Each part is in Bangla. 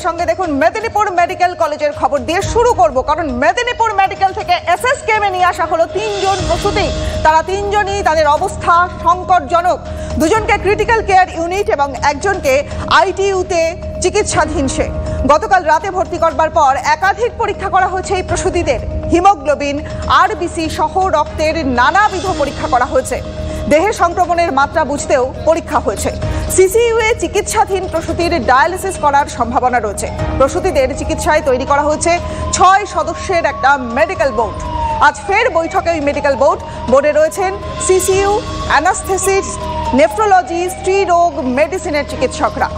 সঙ্গে দেখুন মেদিনীপুর মেডিকেল কলেজের খবর দিয়ে শুরু করব, কারণ মেদিনীপুর মেডিকেল থেকে এসএসকেএমে নিয়ে আসা হলো 3 জন প্রসূতি। তারা 3 জনই তাদের অবস্থা সংকটজনক। 2 জনকে ক্রিটিক্যাল কেয়ার ইউনিট এবং 1 জনকে আইটিইউতে চিকিৎসাধীন। সে গতকাল রাতে ভর্তি করবার পর একাধিক পরীক্ষা করা হয়েছে এই প্রসূতিদের। হিমোগ্লোবিন, আরবিসি সহ রক্তের নানাবিধ পরীক্ষা করা হয়েছে। দেহে সংক্রমণের মাত্রা বুঝতেও পরীক্ষা হয়েছে। সিসিইউয়ে চিকিৎসাধীন প্রসূতির ডায়ালিসিস করার সম্ভাবনা রয়েছে। প্রসূতিদের চিকিৎসায় তৈরি করা হয়েছে 6 সদস্যের একটা মেডিকেল বোর্ড। আজ ফের বৈঠকে ওই মেডিকেল বোর্ডে রয়েছেন সিসিইউ, অ্যানাস্থেসিস্ট, নেফ্রোলজি, স্ত্রীরোগ, মেডিসিনের চিকিৎসকরা।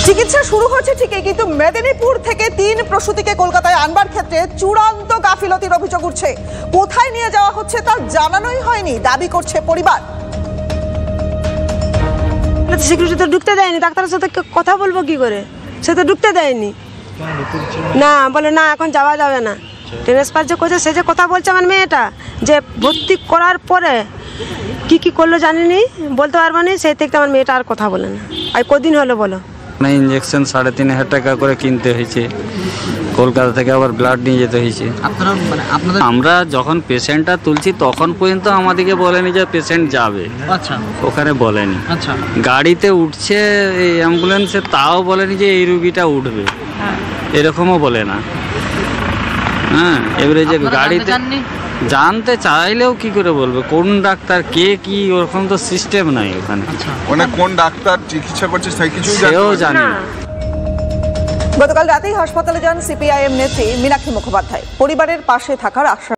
চিকিৎসা শুরু হচ্ছে ঠিকই, কিন্তু মেদিনীপুর থেকে 3 প্রসূতিকে কলকাতায় আনবার ক্ষেত্রে চূড়ান্ত গাফিলতির অভিযোগ উঠছে। কোথায় নিয়ে যাওয়া হচ্ছে তা জানানোই হয়নি, দাবি করছে পরিবার। সিকিউরিটি তো ঢুকতে দেয়নি, ডাক্তারের সাথে কথা বলবো কি করে, সে তো ঢুকতে দেয়নি। না বলে না এখন যাওয়া যাবে না। ট্রান্সফার যে করছে সে যে কথা বলছে আমার মেয়েটা, যে ভর্তি করার পরে কি কি করলো জানিনি, বলতে পারবো না। সেই থেকে আমার মেয়েটা আর কথা বলে না। আর কদিন হলো বলো? ইঞ্জেকশন 3,500 টাকা করে কিনতে হয়েছে, কলকাতা থেকে আবার ব্লাড নিয়ে যেতে হয়েছে। আমরা যখন পেশেন্টটা তুলছি তখন পর্যন্ত আমাদেরকে বলেনি যে পেশেন্ট যাবে, ওখানে বলেনি। গাড়িতে উঠছে এই অ্যাম্বুলেন্সে, তাও বলেনি যে এই রুগীটা উঠবে, এরকমও বলে না। হ্যাঁ, এবারে যে গাড়িতে জানতে চাইলেও কি করে বলবে কোন ডাক্তার কে কি, ওরকম তো সিস্টেম নাই ওখানে। মানে কোন ডাক্তার চিকিৎসা করছে সেই কিছু জানি না। গতকাল রাতেই হাসপাতালে যান সিপিআইএম নেত্রী মীনাক্ষী মুখোপাধ্যায়। পরিবারের পাশে থাকার আশ্বাস